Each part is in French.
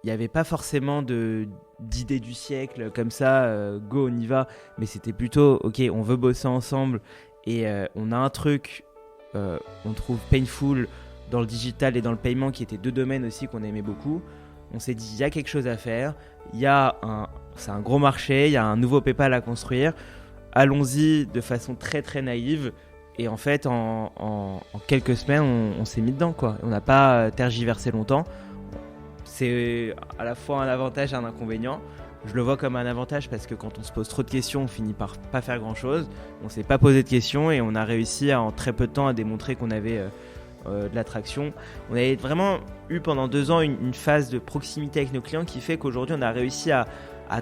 il n'y avait pas forcément d'idée du siècle comme ça, go, on y va, mais c'était plutôt, ok, on veut bosser ensemble et on a un truc, on trouve painful dans le digital et dans le paiement qui étaient 2 domaines aussi qu'on aimait beaucoup. On s'est dit, il y a quelque chose à faire, c'est un gros marché, il y a un nouveau PayPal à construire, allons-y de façon très très naïve. Et en fait, en quelques semaines, on s'est mis dedans, quoi. On n'a pas tergiversé longtemps. C'est à la fois un avantage et un inconvénient. Je le vois comme un avantage parce que quand on se pose trop de questions, on finit par pas faire grand-chose. On s'est pas posé de questions et on a réussi en très peu de temps à démontrer qu'on avait de l'attraction. On avait vraiment eu pendant 2 ans une phase de proximité avec nos clients qui fait qu'aujourd'hui, on a réussi à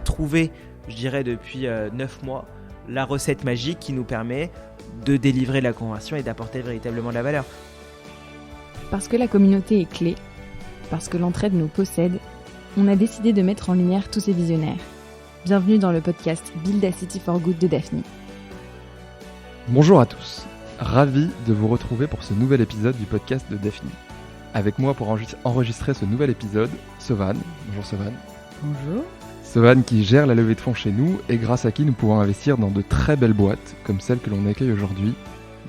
trouver, je dirais depuis 9 mois, la recette magique qui nous permet de délivrer la conversion et d'apporter véritablement de la valeur. Parce que la communauté est clé, parce que l'entraide nous possède, on a décidé de mettre en lumière tous ces visionnaires. Bienvenue dans le podcast Build a City for Good de Daphne. Bonjour à tous, ravi de vous retrouver pour ce nouvel épisode du podcast de Daphne. Avec moi pour enregistrer ce nouvel épisode, Sovan. Bonjour Sovan. Bonjour. Sovan qui gère la levée de fonds chez nous et grâce à qui nous pouvons investir dans de très belles boîtes comme celle que l'on accueille aujourd'hui,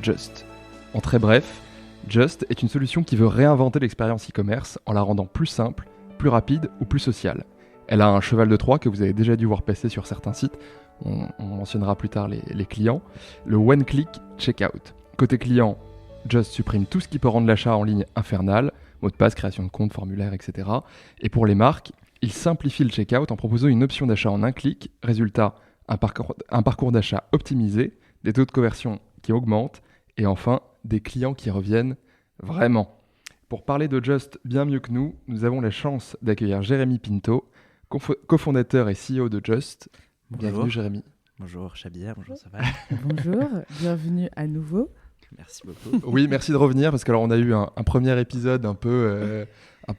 Just. En très bref, Just est une solution qui veut réinventer l'expérience e-commerce en la rendant plus simple, plus rapide ou plus sociale. Elle a un cheval de Troie que vous avez déjà dû voir passer sur certains sites, on mentionnera plus tard les clients, le One Click Checkout. Côté client, Just supprime tout ce qui peut rendre l'achat en ligne infernal, mot de passe, création de compte, formulaire, etc. Et pour les marques, il simplifie le checkout en proposant une option d'achat en un clic. Résultat, un parcours d'achat optimisé, des taux de conversion qui augmentent et enfin des clients qui reviennent vraiment. Pour parler de Just bien mieux que nous, nous avons la chance d'accueillir Jérémy Pinto, cofondateur et CEO de Just. Bonjour. Bienvenue Jérémy. Bonjour Chabir, bonjour Sovan. Bonjour, bienvenue à nouveau. Merci beaucoup. Oui, merci de revenir parce qu'on a eu un premier épisode un peu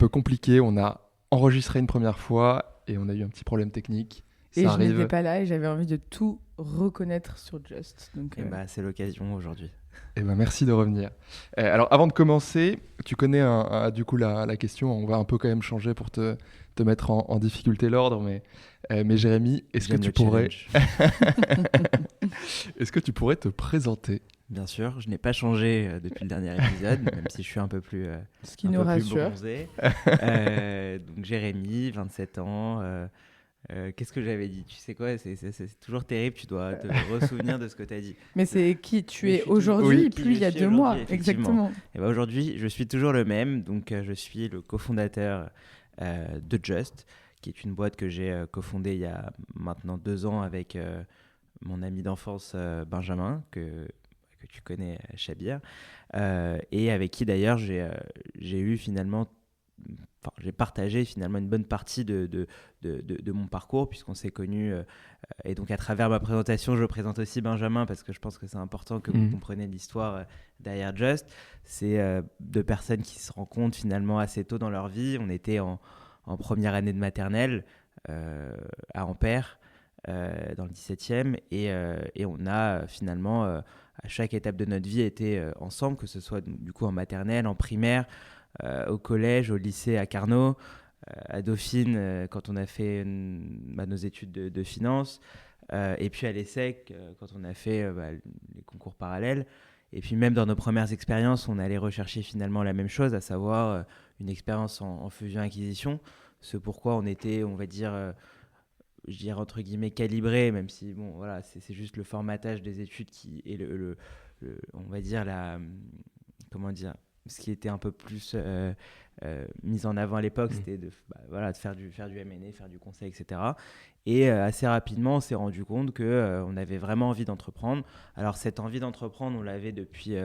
compliqué. On a enregistré une première fois et on a eu un petit problème technique. Et je n'étais pas là et j'avais envie de tout reconnaître sur Just. Donc, c'est l'occasion aujourd'hui. Merci de revenir. Alors avant de commencer, tu connais du coup la question, on va un peu quand même changer pour te mettre en difficulté l'ordre, mais Jérémy, est-ce que tu pourrais te présenter ? Bien sûr, je n'ai pas changé depuis le dernier épisode, même si je suis un peu plus ce qui nous rassure. Bronzé. Donc Jérémy, 27 ans. Qu'est-ce que j'avais dit ? Tu sais quoi, c'est toujours terrible, tu dois te ressouvenir de ce que tu as dit. Mais c'est qui tu es aujourd'hui, plus il y a 2 mois. Exactement. Et aujourd'hui, je suis toujours le même. Donc je suis le cofondateur de Just, qui est une boîte que j'ai cofondée il y a maintenant 2 ans avec mon ami d'enfance Benjamin, que tu connais, Chabir, et avec qui d'ailleurs j'ai eu finalement, j'ai partagé finalement une bonne partie de mon parcours puisqu'on s'est connus, et donc à travers ma présentation je présente aussi Benjamin parce que je pense que c'est important que vous compreniez l'histoire derrière Just. C'est 2 personnes qui se rencontrent finalement assez tôt dans leur vie. On était en première année de maternelle à Ampère, dans le 17e, et on a finalement à chaque étape de notre vie été ensemble, que ce soit du coup en maternelle, en primaire, au collège, au lycée à Carnot, à Dauphine quand on a fait nos études de finance, et puis à l'ESSEC quand on a fait les concours parallèles. Et puis même dans nos premières expériences, on allait rechercher finalement la même chose, à savoir une expérience en fusion-acquisition, ce pourquoi on était, on va dire, je dirais entre guillemets calibré, même si bon voilà, c'est juste le formatage des études qui est le on va dire ce qui était un peu plus mis en avant à l'époque, c'était de faire du M&A, faire du conseil, etc. Et assez rapidement, on s'est rendu compte qu'on avait vraiment envie d'entreprendre. Alors cette envie d'entreprendre, on l'avait depuis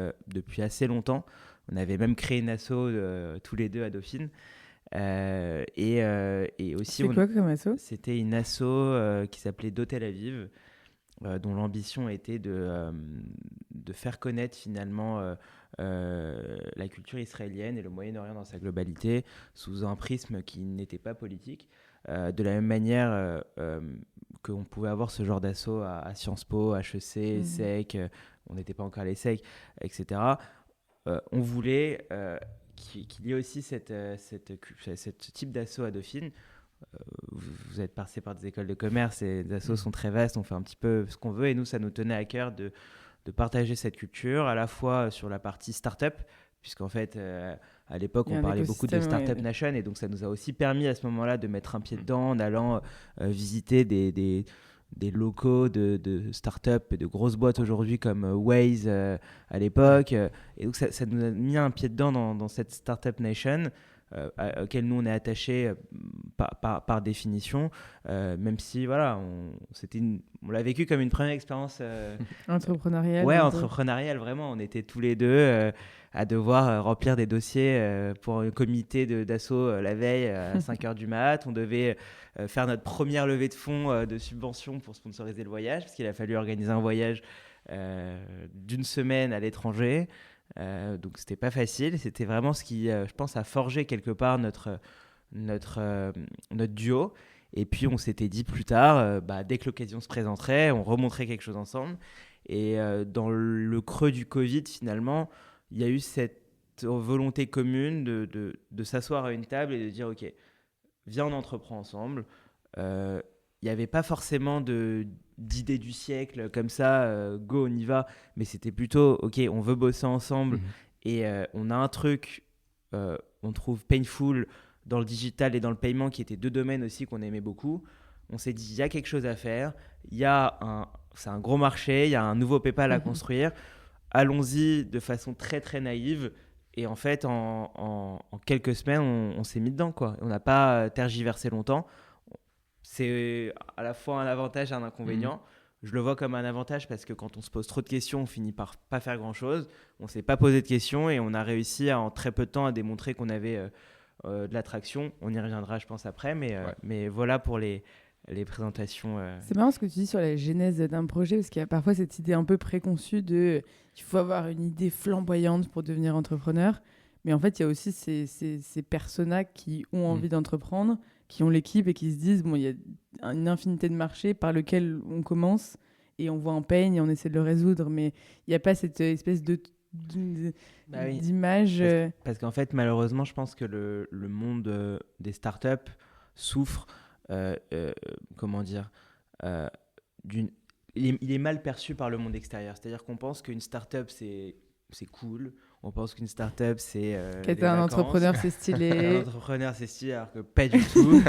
assez longtemps. On avait même créé une asso tous les 2 à Dauphine. Et aussi, c'est quoi comme asso ? C'était une asso qui s'appelait d'Hôtel Aviv, dont l'ambition était de faire connaître finalement la culture israélienne et le Moyen-Orient dans sa globalité sous un prisme qui n'était pas politique. De la même manière qu'on pouvait avoir ce genre d'asso à Sciences Po, HEC, ESSEC, on n'était pas encore à l'ESSEC, etc. On voulait qu'il y ait aussi ce type d'asso à Dauphine vous êtes passé par des écoles de commerce et les assos sont très vastes, on fait un petit peu ce qu'on veut et nous, ça nous tenait à cœur de partager cette culture, à la fois sur la partie start-up, puisqu'en fait, à l'époque, on parlait beaucoup de Startup Nation et donc ça nous a aussi permis à ce moment-là de mettre un pied dedans en allant visiter des locaux de start-up et de grosses boîtes aujourd'hui comme Waze à l'époque. Et donc ça nous a mis un pied dedans dans cette Startup Nation. Auquel nous on est attaché par définition, même si voilà, on l'a vécu comme une première expérience entrepreneuriale. Ouais, entrepreneuriale, vraiment. On était tous les deux à devoir remplir des dossiers pour un comité d'assaut la veille à 5h du mat. On devait faire notre première levée de fonds de subvention pour sponsoriser le voyage, parce qu'il a fallu organiser un voyage d'une semaine à l'étranger. Donc c'était pas facile, c'était vraiment ce qui, je pense, a forgé quelque part notre duo. Et puis on s'était dit plus tard, dès que l'occasion se présenterait, on remonterait quelque chose ensemble. Et dans le creux du Covid, finalement, il y a eu cette volonté commune de s'asseoir à une table et de dire ok, viens, on entreprend ensemble. Il n'y avait pas forcément d'idée du siècle comme ça, go, on y va, mais c'était plutôt ok, on veut bosser ensemble et on a un truc, on trouve painful dans le digital et dans le paiement qui étaient deux domaines aussi qu'on aimait beaucoup. On s'est dit il y a quelque chose à faire, c'est un gros marché, il y a un nouveau PayPal à construire, allons-y de façon très très naïve. Et en fait en quelques semaines on s'est mis dedans quoi. On n'a pas tergiversé longtemps. C'est à la fois un avantage et un inconvénient. Je le vois comme un avantage parce que quand on se pose trop de questions, on finit par pas faire grand-chose. On ne s'est pas posé de questions et on a réussi en très peu de temps à démontrer qu'on avait de l'attraction. On y reviendra, je pense, après. Mais voilà pour les présentations. C'est marrant ce que tu dis sur la genèse d'un projet parce qu'il y a parfois cette idée un peu préconçue de il faut avoir une idée flamboyante pour devenir entrepreneur. Mais en fait, il y a aussi ces personas qui ont envie d'entreprendre, qui ont l'équipe et qui se disent bon, il y a une infinité de marchés par lequel on commence et on voit un pain et on essaie de le résoudre, mais il n'y a pas cette espèce d'image. Parce qu'en fait, malheureusement, je pense que le monde des startups souffre, comment dire, il est mal perçu par le monde extérieur. C'est-à-dire qu'on pense qu'une startup, c'est cool. On pense qu'une start-up, c'est qu'être un entrepreneur, c'est stylé. Un entrepreneur, c'est stylé, alors que pas du tout.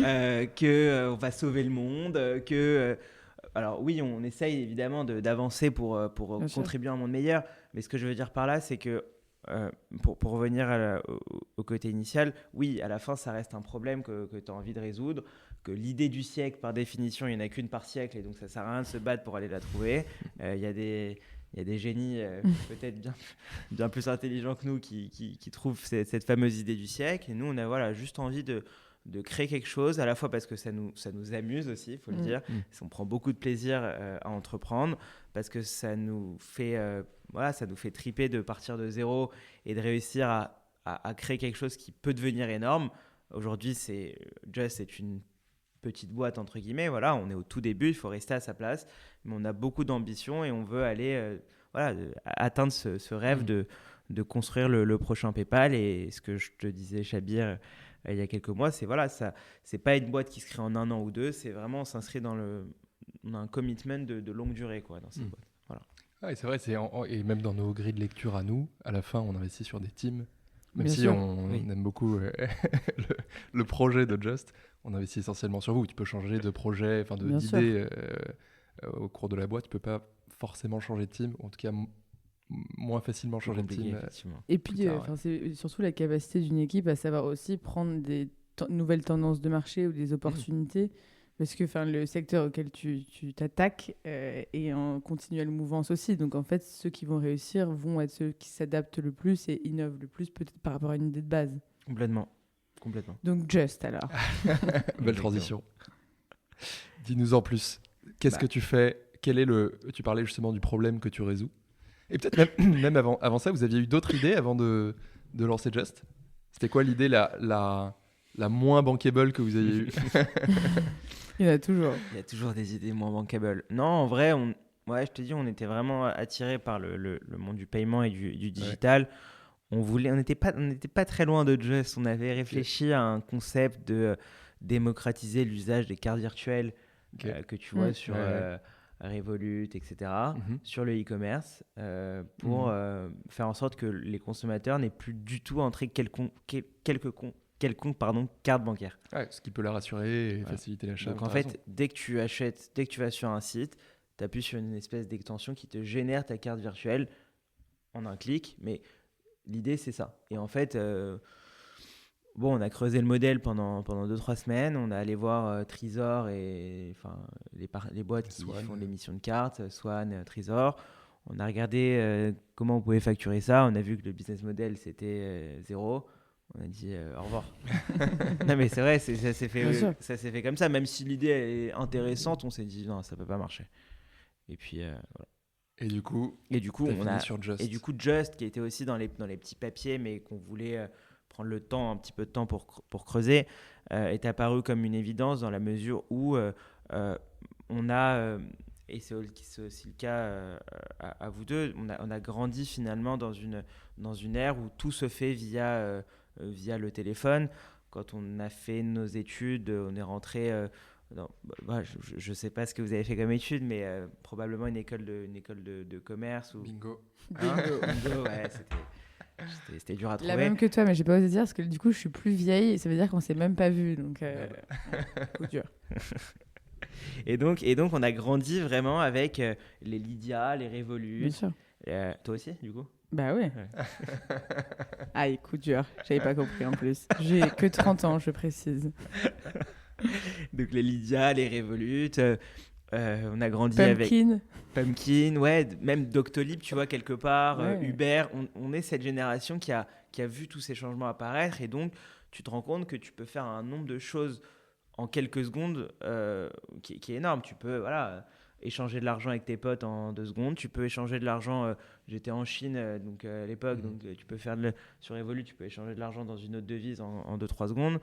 On va sauver le monde. Alors oui, on essaye évidemment d'avancer pour contribuer à un monde meilleur. Mais ce que je veux dire par là, c'est que pour revenir au côté initial, oui, à la fin, ça reste un problème que tu as envie de résoudre. Que l'idée du siècle, par définition, il n'y en a qu'une par siècle. Et donc, ça ne sert à rien de se battre pour aller la trouver. Il y a des génies peut-être bien plus intelligents que nous qui trouvent cette fameuse idée du siècle. Et nous, on a juste envie de créer quelque chose, à la fois parce que ça nous amuse aussi, il faut le dire. On prend beaucoup de plaisir à entreprendre, parce que ça nous fait triper de partir de zéro et de réussir à créer quelque chose qui peut devenir énorme. Aujourd'hui, Just, c'est une petite boîte entre guillemets, voilà, on est au tout début, il faut rester à sa place, mais on a beaucoup d'ambition et on veut aller atteindre ce rêve de construire le prochain PayPal. Et ce que je te disais, Chabir, il y a quelques mois, c'est pas une boîte qui se crée en 1 an ou 2, c'est vraiment, on s'inscrit on a un commitment de longue durée quoi, dans cette boîte. Voilà. Ouais, c'est vrai, et même dans nos grilles de lecture à nous, à la fin, on investit sur des teams. Même Bien si sûr. on aime beaucoup le projet de Just, on investit essentiellement sur vous. Tu peux changer de projet, d'idée au cours de la boîte. Tu peux pas forcément changer de team, en tout cas moins facilement changer de team. Et puis, c'est surtout la capacité d'une équipe à savoir aussi prendre des nouvelles tendances de marché ou des opportunités. Parce que le secteur auquel tu t'attaques est en continuelle mouvance aussi. Donc, en fait, ceux qui vont réussir vont être ceux qui s'adaptent le plus et innovent le plus, peut-être par rapport à une idée de base. Complètement. Donc, Just, alors. Belle transition. Dis-nous en plus. Qu'est-ce que tu fais ? Tu parlais justement du problème que tu résous. Et peut-être même avant ça, vous aviez eu d'autres idées avant de lancer Just ? C'était quoi l'idée la moins bankable que vous ayez eue ? Il y en a toujours. Il y a toujours des idées moins bankables. Non, en vrai, je te dis, on était vraiment attirés par le monde du paiement et du digital. on n'était pas très loin de Just. On avait réfléchi à un concept de démocratiser l'usage des cartes virtuelles que tu vois sur Revolut, etc., sur le e-commerce, pour faire en sorte que les consommateurs n'aient plus du tout à entrer quelconque carte bancaire. Ouais, ce qui peut la rassurer et faciliter l'achat. Donc en fait, dès que tu vas sur un site, tu appuies sur une espèce d'extension qui te génère ta carte virtuelle en un clic, mais l'idée c'est ça. Et en fait, on a creusé le modèle pendant 2-3 semaines. On est allé voir Trésor et les boîtes qui font de l'émission de cartes, Swan, Trésor. On a regardé comment on pouvait facturer ça. On a vu que le business model c'était 0. On a dit au revoir. Non mais c'est vrai, ça s'est fait comme ça. Même si l'idée est intéressante, on s'est dit non, ça peut pas marcher. Et puis voilà. Et du coup, on a sur Just. Et du coup Just, qui était aussi dans les petits papiers, mais qu'on voulait prendre un petit peu de temps pour creuser, est apparu comme une évidence dans la mesure où on a, et c'est aussi le cas à vous deux, on a grandi finalement dans une ère où tout se fait via le téléphone. Quand on a fait nos études, on est rentré je ne sais pas ce que vous avez fait comme études, mais probablement une école de commerce. Bingo. Bingo, ouais, c'était dur à trouver. La même que toi, mais j'ai pas osé dire parce que du coup, je suis plus vieille et ça veut dire qu'on s'est même pas vu. Donc, coup dur. Et donc, on a grandi vraiment avec les Lydia, les Revolut. Bien sûr. Toi aussi, du coup? Bah ouais. Ah, coup dur. J'avais pas compris en plus. J'ai que 30 ans, je précise. Donc les Lydia, les Revolut, on a grandi Pumpkin. avec Pumpkin, ouais, même Doctolib, tu vois, quelque part, Ouais. Uber. On est cette génération qui a vu tous ces changements apparaître, et donc tu te rends compte que tu peux faire un nombre de choses en quelques secondes qui est énorme. Tu peux échanger de l'argent avec tes potes en 2 secondes. Tu peux échanger de l'argent. J'étais en Chine à l'époque, donc tu peux faire sur Revolut, tu peux échanger de l'argent dans une autre devise en 2-3 secondes.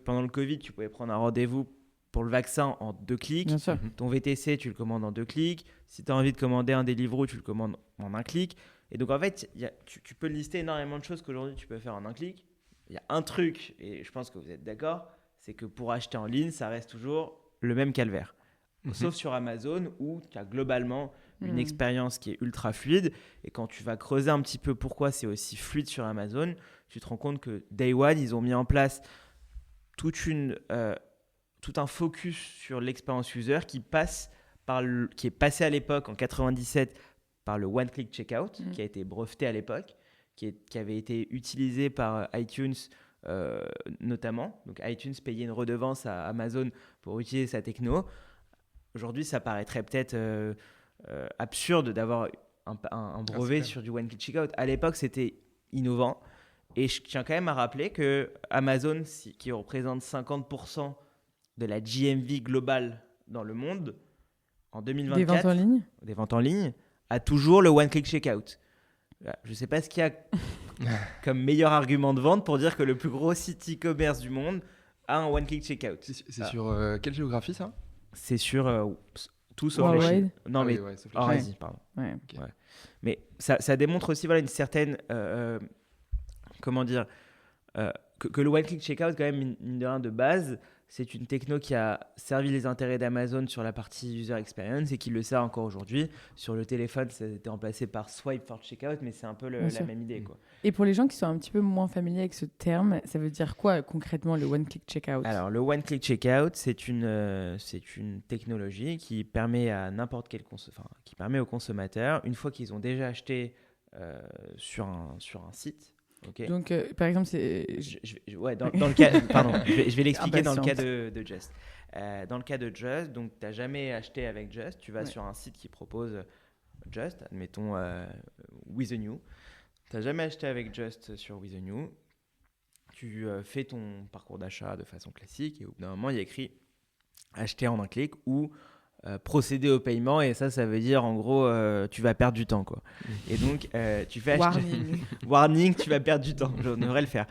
Pendant le Covid, tu pouvais prendre un rendez-vous pour le vaccin en 2 clics. Bien sûr. Ton VTC, tu le commandes en 2 clics. Si tu as envie de commander un Deliveroo, tu le commandes en 1 clic. Et donc en fait, tu peux lister énormément de choses qu'aujourd'hui tu peux faire en 1 clic. Il y a un truc, et je pense que vous êtes d'accord, c'est que pour acheter en ligne, ça reste toujours le même calvaire. Sauf sur Amazon, où tu as globalement une expérience qui est ultra fluide. Et quand tu vas creuser un petit peu pourquoi c'est aussi fluide sur Amazon, tu te rends compte que Day One, ils ont mis en place tout un focus sur l'expérience user qui est passé à l'époque en 97 par le One Click Checkout, qui a été breveté à l'époque, qui avait été utilisé par iTunes notamment. Donc iTunes payait une redevance à Amazon pour utiliser sa techno. Aujourd'hui, ça paraîtrait peut-être absurde d'avoir un brevet sur du One Click Checkout. À l'époque, c'était innovant. Et je tiens quand même à rappeler que Amazon, qui représente 50% de la GMV globale dans le monde, en 2024, des ventes en ligne, a toujours le One Click Checkout. Je ne sais pas ce qu'il y a comme meilleur argument de vente pour dire que le plus gros site e-commerce du monde a un One Click Checkout. C'est sur quelle géographie ça ? C'est sur tout sauf la Chine. Non, mais sauf en Asie, pardon. Ouais. Okay. Ouais. Mais ça démontre aussi une certaine... comment dire que le One Click Checkout, quand même, mine de rien, de base, c'est une techno qui a servi les intérêts d'Amazon sur la partie user experience et qui le sert encore aujourd'hui. Sur le téléphone, ça a été remplacé par Swipe for Checkout, mais c'est un peu la même idée, quoi. Et pour les gens qui sont un petit peu moins familiers avec ce terme, ça veut dire quoi concrètement le One Click Checkout ? Alors, le One Click Checkout, c'est une technologie qui permet qui permet aux consommateurs, une fois qu'ils ont déjà acheté sur un site. Okay. Donc, par exemple, c'est... dans le cas... Pardon, je vais l'expliquer dans le cas de Just. Dans le cas de Just, donc tu n'as jamais acheté avec Just, tu vas sur un site qui propose Just, admettons With a New. Tu n'as jamais acheté avec Just sur With a New. Tu fais ton parcours d'achat de façon classique et au bout d'un moment, il y a écrit acheter en un clic ou procéder au paiement, et ça veut dire en gros tu vas perdre du temps, quoi. Et donc tu fais acheter warning, tu vas perdre du temps, je devrais le faire.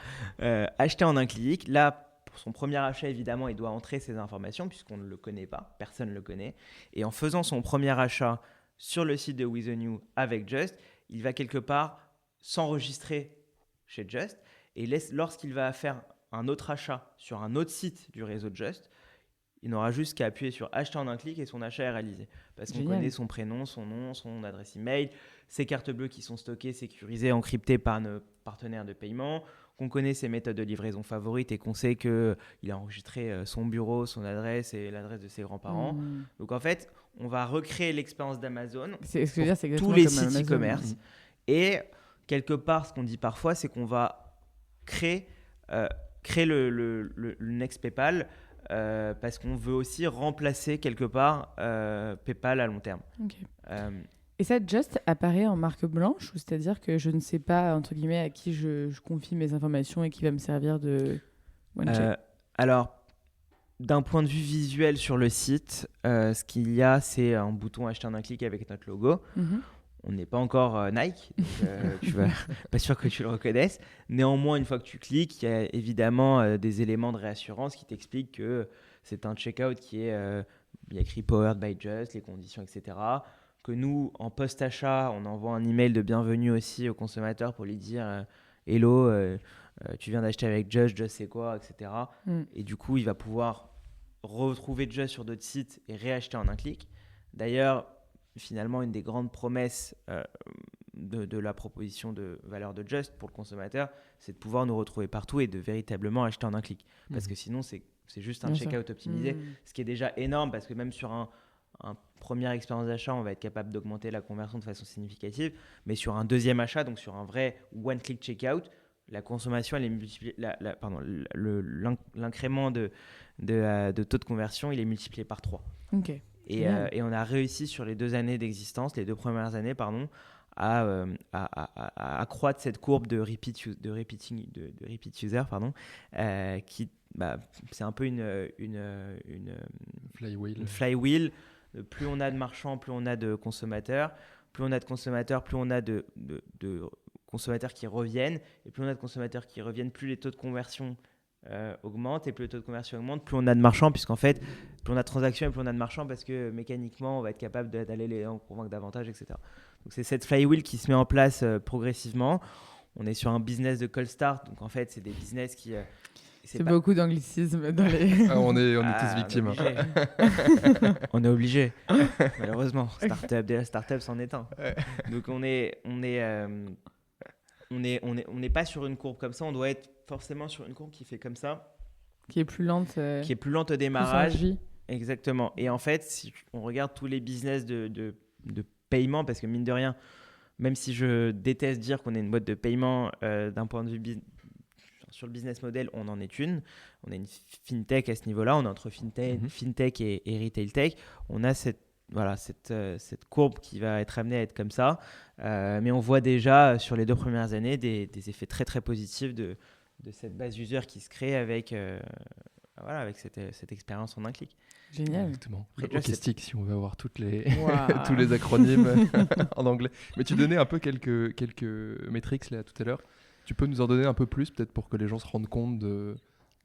Acheter en un clic, là pour son premier achat évidemment il doit entrer ses informations puisqu'on ne le connaît pas, personne ne le connaît, et en faisant son premier achat sur le site de With a New avec Just, il va quelque part s'enregistrer chez Just et lorsqu'il va faire un autre achat sur un autre site du réseau Just, il n'aura juste qu'à appuyer sur acheter en un clic et son achat est réalisé. Parce qu'on connaît son prénom, son nom, son adresse email, ses cartes bleues qui sont stockées, sécurisées, encryptées par nos partenaires de paiement, qu'on connaît ses méthodes de livraison favorites et qu'on sait qu'il a enregistré son bureau, son adresse et l'adresse de ses grands-parents. Donc en fait, on va recréer l'expérience d'Amazon pour tous les sites e-commerce. Et quelque part, ce qu'on dit parfois, c'est qu'on va créer le Next PayPal parce qu'on veut aussi remplacer quelque part PayPal à long terme. Okay. Et ça, Just apparaît en marque blanche, ou c'est-à-dire que je ne sais pas, entre guillemets, à qui je confie mes informations et qui va me servir de OneCheck. Alors, d'un point de vue visuel sur le site, ce qu'il y a, c'est un bouton acheter en un clic avec notre logo. On n'est pas encore Nike, donc tu vas pas sûr que tu le reconnaisses. Néanmoins, une fois que tu cliques, il y a évidemment des éléments de réassurance qui t'expliquent que c'est un checkout qui est il y a écrit Powered by Just, les conditions, etc. Que nous, en post-achat, on envoie un email de bienvenue aussi au consommateur pour lui dire Hello, tu viens d'acheter avec Just c'est quoi, etc. Et du coup, il va pouvoir retrouver Just sur d'autres sites et réacheter en un clic. D'ailleurs, finalement, une des grandes promesses de la proposition de valeur de Just pour le consommateur, c'est de pouvoir nous retrouver partout et de véritablement acheter en un clic. Parce que sinon, c'est juste un checkout optimisé, ce qui est déjà énorme parce que même sur un première expérience d'achat, on va être capable d'augmenter la conversion de façon significative. Mais sur un deuxième achat, donc sur un vrai one-click checkout, la consommation, elle est multipliée, l'incrément de taux de conversion, il est multiplié par 3. Okay. Et on a réussi sur les 2 années d'existence, les 2 premières années, à accroître cette courbe de repeat user, qui c'est un peu une flywheel. Plus on a de marchands, plus on a de consommateurs. Plus on a de consommateurs, plus on a de consommateurs qui reviennent. Et plus on a de consommateurs qui reviennent, plus les taux de conversion augmentent. Et plus les taux de conversion augmentent, plus on a de marchands. Puisqu'en fait, plus on a de transactions et plus on a de marchands parce que mécaniquement, on va être capable d'aller les en convaincre davantage, etc. Donc c'est cette flywheel qui se met en place progressivement. On est sur un business de cold start. Donc en fait, c'est des business qui... C'est beaucoup d'anglicisme dans les... on est tous victimes. On est obligé. Malheureusement, startup c'en est un. Donc on n'est pas sur une courbe comme ça. On doit être forcément sur une courbe qui fait comme ça, qui est plus lente. Qui est plus lente au démarrage. Exactement. Et en fait, si on regarde tous les business de paiement, parce que mine de rien, même si je déteste dire qu'on est une boîte de paiement d'un point de vue sur le business model, on en est une. On est une fintech à ce niveau-là. On est entre fintech et retail tech. On a cette courbe qui va être amenée à être comme ça. Mais on voit déjà sur les 2 premières années des effets très très positifs de cette base user qui se crée avec cette expérience en un clic. Génial. Exactement. Le hockey-stick, si on veut avoir tous les acronymes en anglais. Mais tu donnais un peu quelques métriques là tout à l'heure. Tu peux nous en donner un peu plus, peut-être pour que les gens se rendent compte de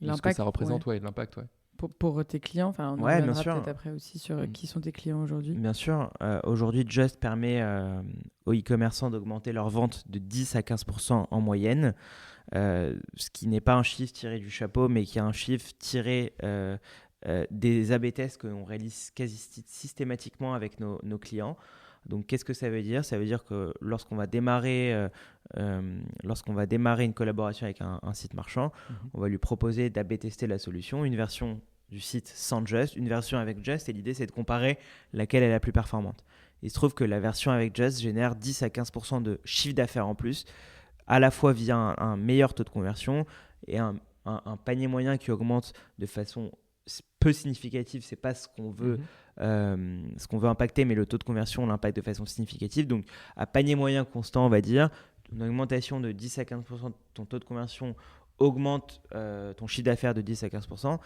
ce que ça représente, et l'impact. Pour tes clients, on reviendra peut-être après aussi sur qui sont tes clients aujourd'hui. Bien sûr. Aujourd'hui, Just permet aux e-commerçants d'augmenter leurs ventes de 10 à 15% en moyenne, ce qui n'est pas un chiffre tiré du chapeau, mais qui est un chiffre tiré des A/B tests que l'on réalise quasi systématiquement avec nos clients. Donc, qu'est-ce que ça veut dire ? Ça veut dire que lorsqu'on va démarrer une collaboration avec un site marchand, on va lui proposer d'A/B tester la solution, une version du site sans Just, une version avec Just, et l'idée, c'est de comparer laquelle est la plus performante. Il se trouve que la version avec Just génère 10 à 15% de chiffre d'affaires en plus, à la fois via un meilleur taux de conversion et un panier moyen qui augmente de façon peu significative. C'est pas ce qu'on veut impacter, mais le taux de conversion l'impacte de façon significative. Donc à panier moyen constant, on va dire, une augmentation de 10 à 15% de ton taux de conversion augmente ton chiffre d'affaires de 10 à 15%.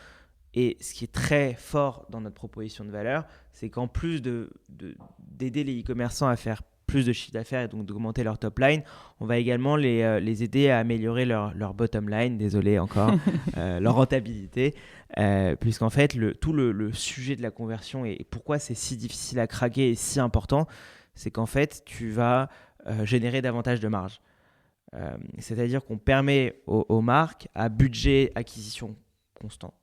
Et ce qui est très fort dans notre proposition de valeur, c'est qu'en plus d'aider les e-commerçants à faire plus de chiffre d'affaires et donc d'augmenter leur top line, on va également les aider à améliorer leur bottom line, désolé encore, leur rentabilité, puisqu'en fait, tout le sujet de la conversion et pourquoi c'est si difficile à craquer et si important, c'est qu'en fait, tu vas générer davantage de marge. C'est-à-dire qu'on permet aux marques à budget acquisition constant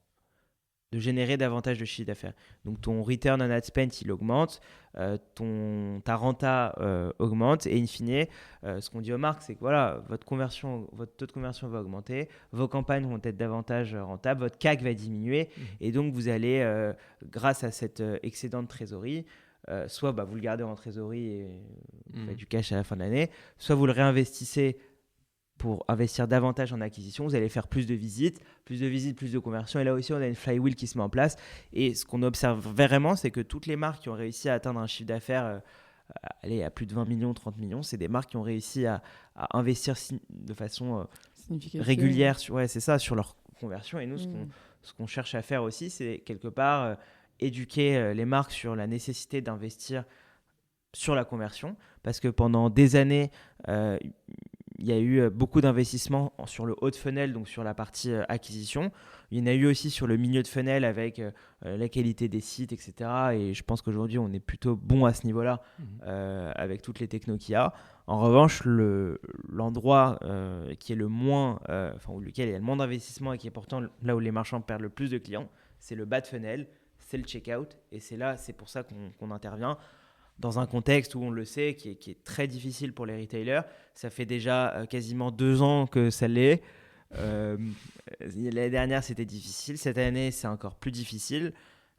de générer davantage de chiffre d'affaires. Donc ton return on ad spend, il augmente, ta renta augmente, et in fine, ce qu'on dit aux marques, c'est que voilà, votre taux de conversion va augmenter, vos campagnes vont être davantage rentables, votre CAC va diminuer, et donc vous allez, grâce à cet excédent de trésorerie, soit vous le gardez en trésorerie et vous faites du cash à la fin de l'année, soit vous le réinvestissez pour investir davantage en acquisition, vous allez faire plus de visites, plus de conversions. Et là aussi, on a une flywheel qui se met en place. Et ce qu'on observe vraiment, c'est que toutes les marques qui ont réussi à atteindre un chiffre d'affaires à plus de 20 millions, 30 millions, c'est des marques qui ont réussi à investir de façon régulière sur leur conversion. Et nous, ce qu'on cherche à faire aussi, c'est quelque part éduquer les marques sur la nécessité d'investir sur la conversion. Parce que pendant des années, il y a eu beaucoup d'investissements sur le haut de funnel, donc sur la partie acquisition. Il y en a eu aussi sur le milieu de funnel avec la qualité des sites, etc. Et je pense qu'aujourd'hui, on est plutôt bon à ce niveau-là avec toutes les technos qu'il y a. En revanche, l'endroit qui est le moins, où lequel il y a le moins d'investissement et qui est pourtant là où les marchands perdent le plus de clients, c'est le bas de funnel, c'est le checkout. Et c'est pour ça qu'on intervient. Dans un contexte où on le sait, qui est très difficile pour les retailers. Ça fait déjà quasiment 2 ans que ça l'est. L'année dernière, c'était difficile. Cette année, c'est encore plus difficile.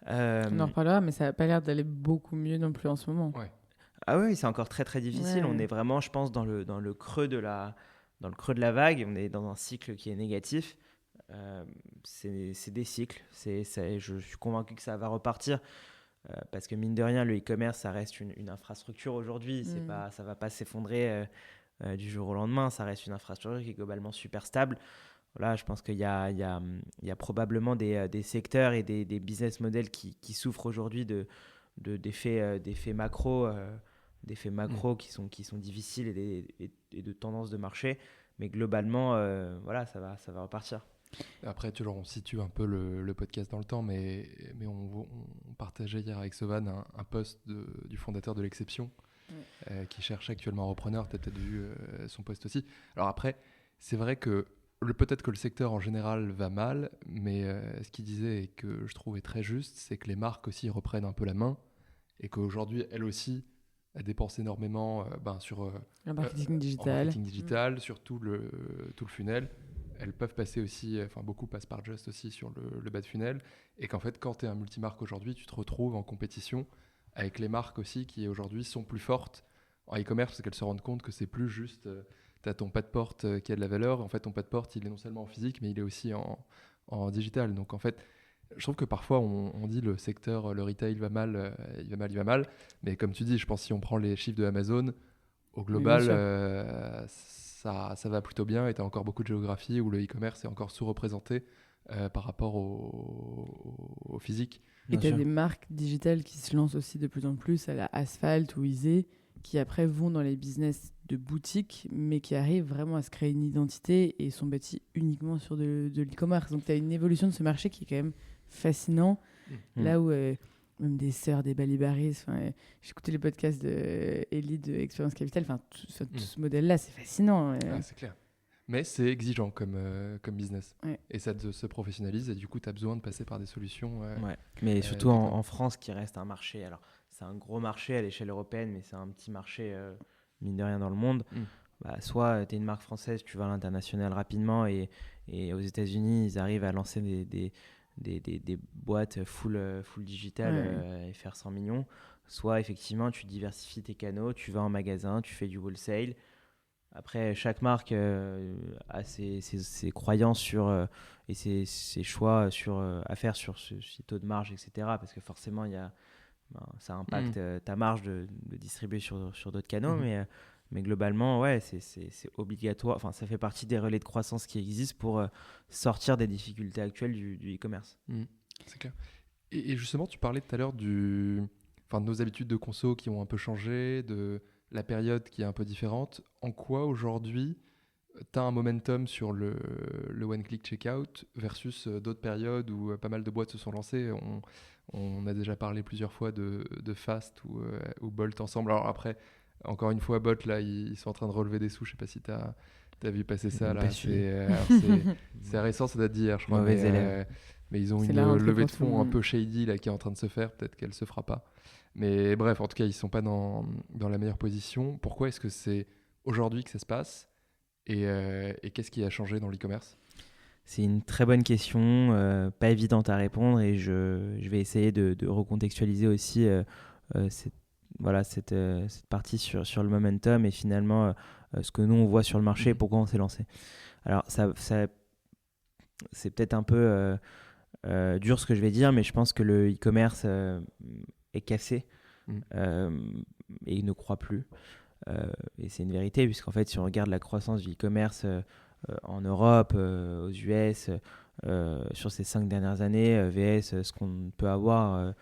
On en reparlera, mais ça n'a pas l'air d'aller beaucoup mieux non plus en ce moment. Ouais. Ah oui, c'est encore très, très difficile. Ouais. On est vraiment, je pense, dans le creux de la vague. On est dans un cycle qui est négatif. C'est des cycles. Je suis convaincu que ça va repartir. Parce que mine de rien, le e-commerce, ça reste une infrastructure aujourd'hui. Ça ne va pas s'effondrer du jour au lendemain. Ça reste une infrastructure qui est globalement super stable. Voilà, je pense qu'il y a probablement des secteurs et des business models qui souffrent aujourd'hui d'effets macro, qui sont difficiles et de tendances de marché. Mais globalement, ça va repartir. Après, on situe un peu le podcast dans le temps, mais on partageait hier avec Sovan un post du fondateur de l'Exception qui cherche actuellement un repreneur. Tu as peut-être vu son post aussi. Alors après, c'est vrai que peut-être que le secteur en général va mal, mais ce qu'il disait et que je trouvais très juste, c'est que les marques aussi reprennent un peu la main et qu'aujourd'hui, elles aussi, elles dépensent énormément sur le marketing digital, sur tout le funnel. Elles peuvent passer aussi, beaucoup passent par Just aussi sur le bas de funnel, et qu'en fait, quand tu es un multimarque aujourd'hui, tu te retrouves en compétition avec les marques aussi qui aujourd'hui sont plus fortes en e-commerce parce qu'elles se rendent compte que c'est plus juste, tu as ton pas de porte qui a de la valeur, en fait ton pas de porte il est non seulement en physique mais il est aussi en digital. Donc en fait, je trouve que parfois on dit le secteur, le retail va mal, il va mal, mais comme tu dis, je pense si on prend les chiffres de Amazon, au global, ça va plutôt bien, et tu as encore beaucoup de géographies où le e-commerce est encore sous-représenté par rapport au physique. Et tu as des marques digitales qui se lancent aussi de plus en plus, à la Asphalt ou Isée, qui après vont dans les business de boutique, mais qui arrivent vraiment à se créer une identité et sont bâtis uniquement sur de l'e-commerce. Donc tu as une évolution de ce marché qui est quand même fascinant, là où même des sœurs, des Balibaris, j'écoutais les podcasts d'Elie de Expérience Capital, tout ce modèle-là, c'est fascinant. Ouais, c'est clair. Mais c'est exigeant comme business. Ouais. Et ça se professionnalise, et du coup, tu as besoin de passer par des solutions. Ouais. Mais surtout en France, qui reste un marché. Alors, c'est un gros marché à l'échelle européenne, mais c'est un petit marché, mine de rien, dans le monde. Soit tu es une marque française, tu vas à l'international rapidement, et aux États-Unis, ils arrivent à lancer des boîtes full digital et faire 100 millions. Soit, effectivement, tu diversifies tes canaux, tu vas en magasin, tu fais du wholesale. Après, chaque marque a ses croyances et ses choix à faire sur ce taux de marge, etc. Parce que forcément, ça impacte ta marge de distribuer sur d'autres canaux. Mais globalement, c'est obligatoire. Enfin, ça fait partie des relais de croissance qui existent pour sortir des difficultés actuelles du e-commerce. C'est clair. Et justement, tu parlais tout à l'heure de nos habitudes de conso qui ont un peu changé, de la période qui est un peu différente. En quoi aujourd'hui tu as un momentum sur le one-click checkout versus d'autres périodes où pas mal de boîtes se sont lancées? On a déjà parlé plusieurs fois de Fast ou Bolt ensemble. Alors après, encore une fois, Bolt, là, ils sont en train de relever des sous. Je ne sais pas si tu T'as vu passer ça Même là? pas suivi. C'est récent, ça date d'hier, je crois. Mauvais mais, élève. mais ils ont C'est une la rentrée levée de pour tout le fonds un monde. peu shady là, qui est en train de se faire. Peut-être qu'elle se fera pas. Mais bref, en tout cas, ils sont pas dans la meilleure position. Pourquoi est-ce que c'est aujourd'hui que ça se passe et qu'est-ce qui a changé dans l'e-commerce? C'est une très bonne question, pas évidente à répondre et je vais essayer de recontextualiser aussi cette partie sur le momentum et finalement ce que nous on voit sur le marché et pourquoi on s'est lancé. Alors c'est peut-être un peu dur ce que je vais dire, mais je pense que le e-commerce est cassé et ne croît plus. Et c'est une vérité, puisqu'en fait, si on regarde la croissance du e-commerce en Europe, aux US, sur ces 5 dernières années, VS, ce qu'on peut avoir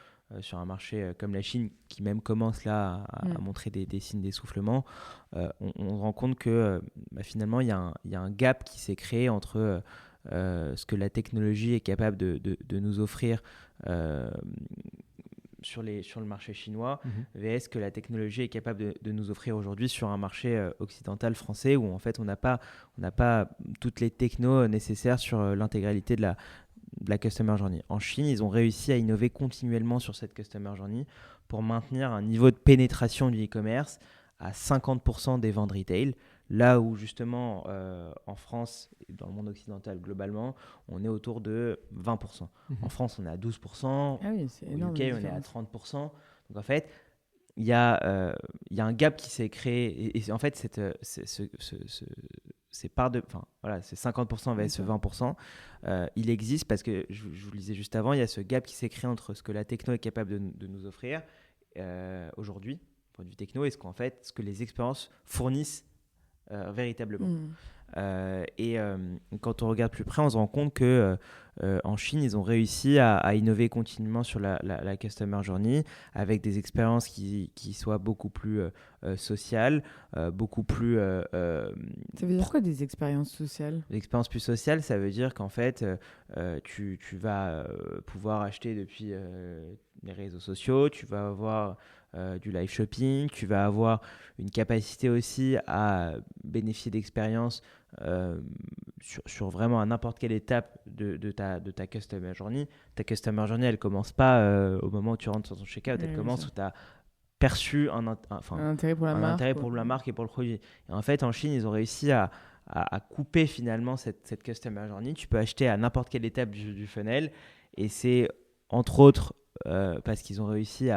sur un marché comme la Chine, qui même commence là à montrer des signes d'essoufflement, on se rend compte que finalement, il y a un gap qui s'est créé entre ce que la technologie est capable de nous offrir sur le marché chinois, VS que la technologie est capable de nous offrir aujourd'hui sur un marché occidental français où en fait on n'a pas toutes les technos nécessaires sur l'intégralité de la Customer Journey. En Chine, ils ont réussi à innover continuellement sur cette Customer Journey pour maintenir un niveau de pénétration du e-commerce à 50% des ventes retail, là où justement en France et dans le monde occidental globalement, on est autour de 20%. En France, on est à 12%, Ah oui, c'est au énorme. UK, on est à 30%. Donc en fait, il y a un gap qui s'est créé et en fait, c'est part de, enfin voilà, c'est 50% vs 20%. Il existe parce que je vous le disais juste avant, il y a ce gap qui s'est créé entre ce que la techno est capable de nous offrir aujourd'hui, point de vue techno, et ce que les expériences fournissent véritablement. Et quand on regarde plus près, on se rend compte que en Chine, ils ont réussi à innover continuellement sur la Customer Journey avec des expériences qui soient beaucoup plus sociales, beaucoup plus... Ça veut dire quoi des expériences sociales? L'expérience plus sociale, ça veut dire qu'en fait, tu vas pouvoir acheter depuis les réseaux sociaux, tu vas avoir du live shopping, tu vas avoir une capacité aussi à bénéficier d'expériences sur vraiment à n'importe quelle étape de ta Customer Journey. Ta Customer Journey, elle ne commence pas au moment où tu rentres sur ton checkout, elle commence où tu as perçu un intérêt pour la marque et pour le produit. Et en fait, en Chine, ils ont réussi à couper finalement cette Customer Journey. Tu peux acheter à n'importe quelle étape du funnel et c'est entre autres parce qu'ils ont réussi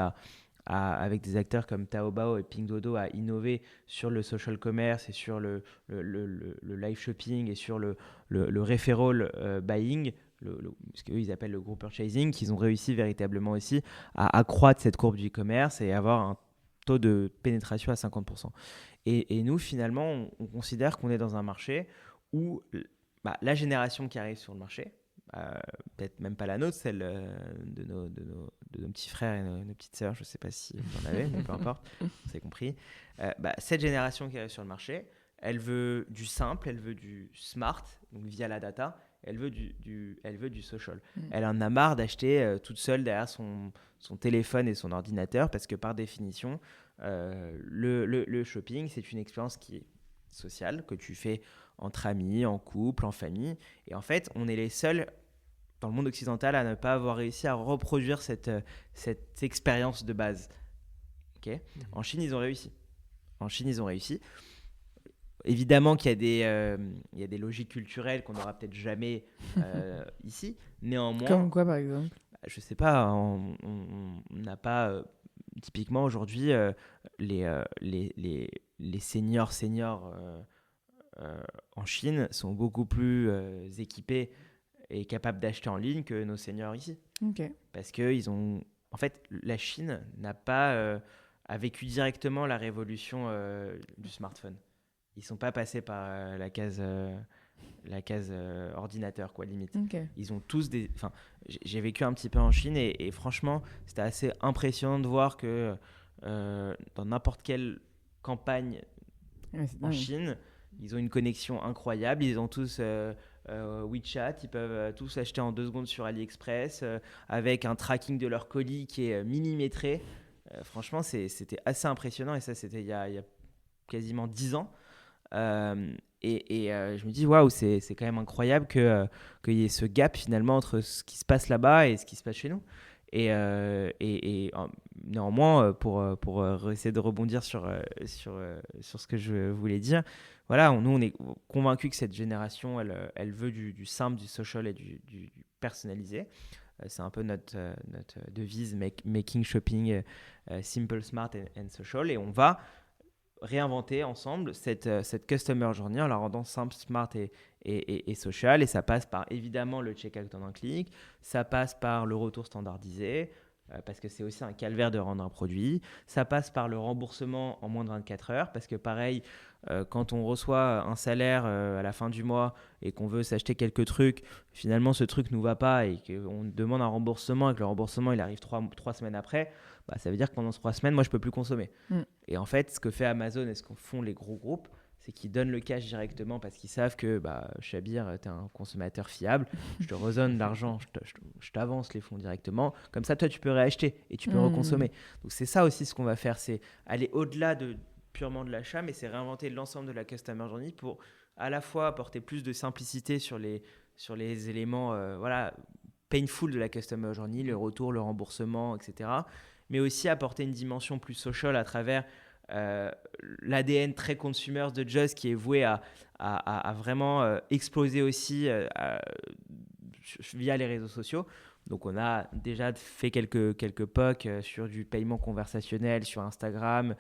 avec des acteurs comme Taobao et Pinduoduo à innover sur le social commerce et sur le live shopping et sur le referral buying, ce qu'eux ils appellent le group purchasing, qu'ils ont réussi véritablement aussi à accroître cette courbe du e-commerce et avoir un taux de pénétration à 50%. Et nous, finalement, on considère qu'on est dans un marché où la génération qui arrive sur le marché, peut-être même pas la nôtre, celle de nos petits frères et nos petites sœurs, je ne sais pas si vous en avez, mais peu importe, on s'est compris. Cette génération qui arrive sur le marché, elle veut du simple, elle veut du smart, donc via la data, elle veut du social. Elle en a marre d'acheter toute seule derrière son téléphone et son ordinateur parce que par définition, le shopping, c'est une expérience qui est sociale, que tu fais entre amis, en couple, en famille. Et en fait, on est les seuls dans le monde occidental à ne pas avoir réussi à reproduire cette expérience de base. Okay. En Chine, ils ont réussi. Évidemment qu'il y a des logiques culturelles qu'on n'aura peut-être jamais ici. Néanmoins, comme quoi, par exemple? Je sais pas, on n'a pas typiquement aujourd'hui les seniors en Chine sont beaucoup plus équipés et capables d'acheter en ligne que nos seniors ici. Parce que en fait, la Chine a vécu directement la révolution du smartphone. Ils ne sont pas passés par la case ordinateur, quoi, limite. Ils ont tous j'ai vécu un petit peu en Chine et franchement, c'était assez impressionnant de voir que dans n'importe quelle campagne en Chine, ils ont une connexion incroyable. Ils ont tous WeChat, ils peuvent tous acheter en 2 secondes sur AliExpress avec un tracking de leur colis qui est millimétré. Franchement, c'était assez impressionnant et ça, c'était il y a quasiment 10 ans. Je me dis, waouh, c'est quand même incroyable qu'il y ait ce gap finalement entre ce qui se passe là-bas et ce qui se passe chez nous. Néanmoins, pour essayer de rebondir sur ce que je voulais dire, voilà, nous, on est convaincus que cette génération, elle veut du simple, du social et du personnalisé. C'est un peu notre devise, making shopping simple, smart and social. Et on va réinventer ensemble cette customer journey en la rendant simple, smart et social. Et ça passe par évidemment le checkout en un clic, ça passe par le retour standardisé, parce que c'est aussi un calvaire de rendre un produit. Ça passe par le remboursement en moins de 24 heures, parce que pareil, quand on reçoit un salaire à la fin du mois et qu'on veut s'acheter quelques trucs, finalement ce truc ne nous va pas et qu'on demande un remboursement et que le remboursement il arrive 3 semaines après, bah, ça veut dire que pendant 3 semaines, moi je ne peux plus consommer. Et en fait, ce que fait Amazon et ce que font les gros groupes, c'est qu'ils donnent le cash directement parce qu'ils savent que Chabir, tu es un consommateur fiable, je te redonne l'argent, je t'avance les fonds directement, comme ça toi tu peux réacheter et tu peux reconsommer. Donc c'est ça aussi ce qu'on va faire, c'est aller au-delà purement de l'achat, mais c'est réinventer l'ensemble de la customer journey pour à la fois apporter plus de simplicité sur les éléments painful de la customer journey, le retour, le remboursement, etc. Mais aussi apporter une dimension plus social à travers l'ADN très consumer de Just qui est voué à vraiment exploser aussi via les réseaux sociaux. Donc on a déjà fait quelques POC sur du paiement conversationnel sur Instagram,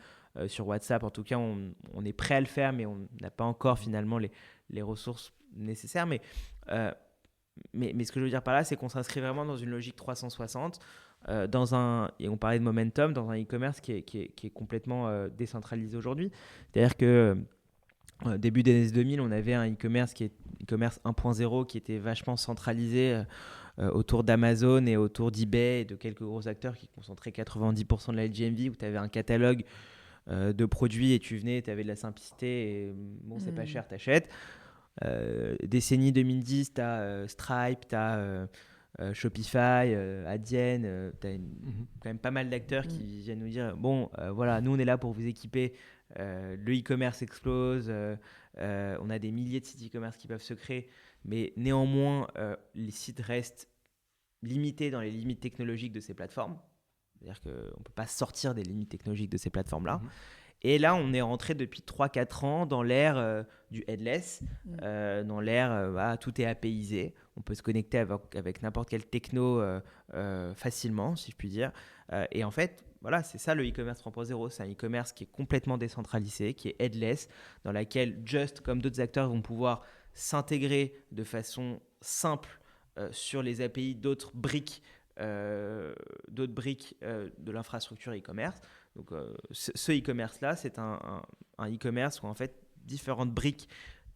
sur WhatsApp. En tout cas, on est prêt à le faire, mais on n'a pas encore finalement les ressources nécessaires. Mais ce que je veux dire par là, c'est qu'on s'inscrit vraiment dans une logique 360. Et on parlait de momentum, dans un e-commerce qui est complètement décentralisé aujourd'hui. C'est-à-dire que début des années 2000, on avait un e-commerce qui est e-commerce 1.0 qui était vachement centralisé autour d'Amazon et autour d'eBay et de quelques gros acteurs qui concentraient 90% de la GMV, où tu avais un catalogue de produits et tu venais, tu avais de la simplicité et bon, c'est pas cher, t'achètes. Décennie 2010, tu as Stripe, tu as Shopify, Adyen, tu as quand même pas mal d'acteurs qui viennent nous dire bon, voilà, nous on est là pour vous équiper, le e-commerce explose, on a des milliers de sites e-commerce qui peuvent se créer, mais néanmoins, les sites restent limités dans les limites technologiques de ces plateformes. C'est-à-dire qu'on ne peut pas sortir des limites technologiques de ces plateformes-là. Et là, on est rentré depuis 3-4 ans dans l'ère du headless, dans l'ère tout est APIisé. On peut se connecter avec n'importe quelle techno facilement, si je puis dire. Et en fait, voilà, c'est ça le e-commerce 3.0. C'est un e-commerce qui est complètement décentralisé, qui est headless, dans laquelle Just, comme d'autres acteurs, vont pouvoir s'intégrer de façon simple sur les API d'autres briques de l'infrastructure e-commerce. Donc, ce e-commerce-là, c'est un e-commerce où en fait différentes briques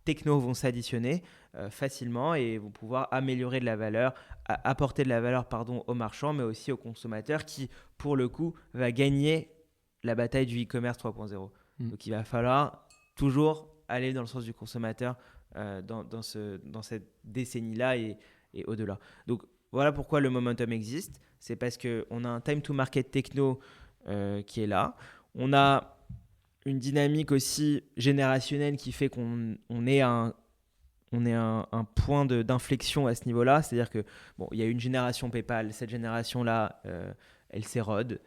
techno vont s'additionner facilement et vont pouvoir améliorer de la valeur, apporter de la valeur aux marchands, mais aussi aux consommateurs qui, pour le coup, va gagner la bataille du e-commerce 3.0. Donc, il va falloir toujours aller dans le sens du consommateur dans cette décennie-là et au-delà. Donc, voilà pourquoi le momentum existe. C'est parce qu'on a un time to market techno qui est là. On a une dynamique aussi générationnelle qui fait qu'on est un point d'inflexion à ce niveau-là. C'est-à-dire que bon, il y a une génération PayPal. Cette génération-là, elle s'érode.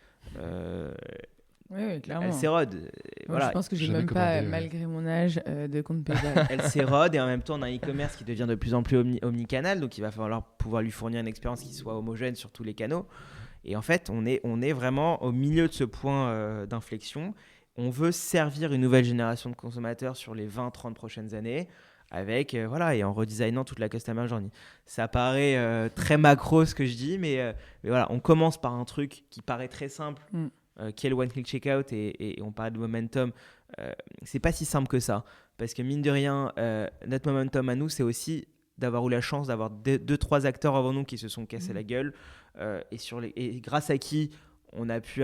Oui, clairement. Elle s'érode. Voilà. Je pense que j'ai même pas, malgré mon âge, de compte PayPal. Elle s'érode et en même temps, on a un e-commerce qui devient de plus en plus omnicanal. Donc, il va falloir pouvoir lui fournir une expérience qui soit homogène sur tous les canaux. Et en fait, on est vraiment au milieu de ce point d'inflexion. On veut servir une nouvelle génération de consommateurs sur les 20-30 prochaines années avec, et en redesignant toute la customer journey. Ça paraît très macro ce que je dis, mais voilà, on commence par un truc qui paraît très simple, qui est le one-click checkout et on parle de momentum. C'est pas si simple que ça, parce que mine de rien, notre momentum à nous, c'est aussi d'avoir eu la chance d'avoir 2-3 acteurs avant nous qui se sont cassés la gueule et grâce à qui on a pu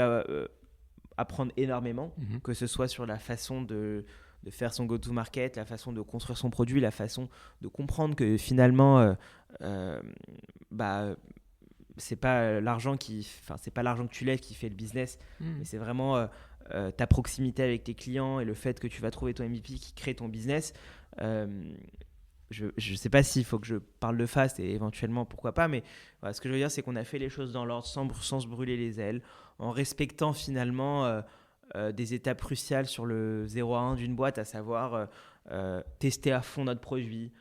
apprendre énormément, que ce soit sur la façon de faire son go-to-market, la façon de construire son produit, la façon de comprendre que finalement c'est pas l'argent c'est pas l'argent que tu lèves qui fait le business, mais c'est vraiment ta proximité avec tes clients et le fait que tu vas trouver ton MVP qui crée ton business. Je ne sais pas s'il faut que je parle de fast et éventuellement pourquoi pas, mais voilà, ce que je veux dire, c'est qu'on a fait les choses dans l'ordre sans se brûler les ailes, en respectant finalement des étapes cruciales sur le 0 à 1 d'une boîte, à savoir tester à fond notre produit,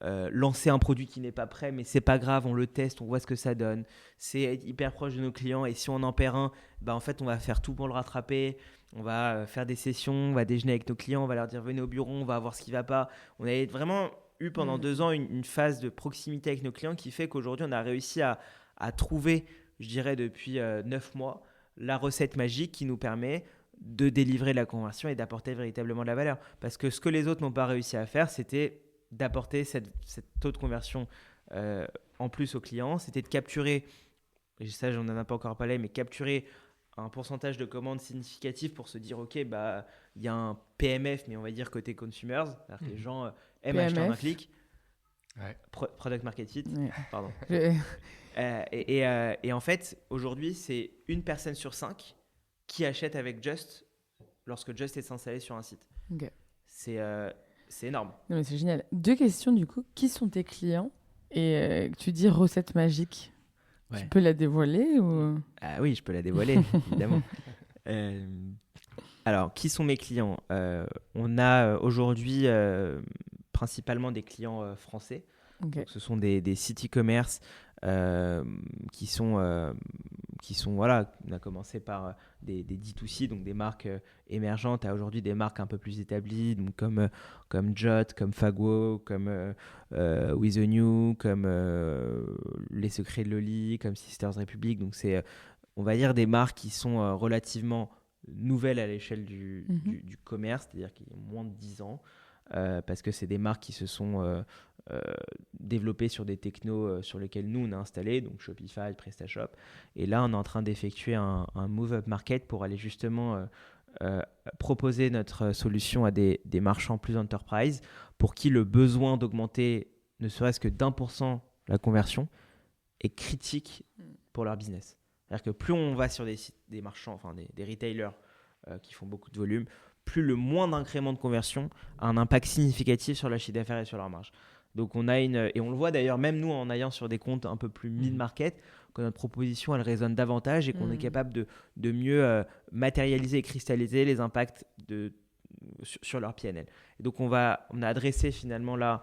lancer un produit qui n'est pas prêt, mais c'est pas grave, on le teste, on voit ce que ça donne. C'est être hyper proche de nos clients et si on en perd un, en fait, on va faire tout pour le rattraper. On va faire des sessions, on va déjeuner avec nos clients, on va leur dire venez au bureau, on va voir ce qui va pas. On a vraiment eu pendant 2 ans une phase de proximité avec nos clients qui fait qu'aujourd'hui, on a réussi à trouver, je dirais depuis 9 mois, la recette magique qui nous permet de délivrer la conversion et d'apporter véritablement de la valeur. Parce que ce que les autres n'ont pas réussi à faire, c'était d'apporter cette taux de conversion en plus aux clients, c'était de capturer, et ça j'en ai pas encore parlé, mais capturer un pourcentage de commandes significatif pour se dire ok, il y a un PMF, mais on va dire côté consumers, c'est-à-dire que les gens aiment acheter en un clic. Ouais. Product Market Fit, Ouais. pardon. Et en fait, aujourd'hui, c'est 1 personne sur 5 qui achète avec Just lorsque Just est installé sur un site. Ok. C'est énorme. Non, mais c'est génial. 2 questions du coup. Qui sont tes clients? Et tu dis recette magique. Ouais. Tu peux la dévoiler ou... Ah oui, je peux la dévoiler, évidemment. Alors, qui sont mes clients? On a aujourd'hui principalement des clients français. Ok. Donc, ce sont des sites e-commerce qui sont voilà, on a commencé par des D2C, donc des marques émergentes, à aujourd'hui des marques un peu plus établies, donc comme Jot, comme Fagwo, comme With The New, comme Les Secrets de Loli, comme Sisters Republic. Donc c'est, on va dire, des marques qui sont relativement nouvelles à l'échelle du commerce, c'est-à-dire qui ont moins de 10 ans. Parce que c'est des marques qui se sont développées sur des technos sur lesquels nous on a installé, donc Shopify, PrestaShop. Et là, on est en train d'effectuer un move-up market pour aller justement proposer notre solution à des marchands plus enterprise pour qui le besoin d'augmenter ne serait-ce que d'1% la conversion est critique pour leur business. C'est-à-dire que plus on va sur des marchands, enfin des retailers qui font beaucoup de volume, plus le moindre incrément de conversion a un impact significatif sur le chiffre d'affaires et sur leur marge. Donc on a et on le voit d'ailleurs même nous en allant sur des comptes un peu plus mid-market, que notre proposition elle résonne davantage et qu'on est capable de mieux matérialiser et cristalliser les impacts sur leur PNL. Et donc on a adressé finalement là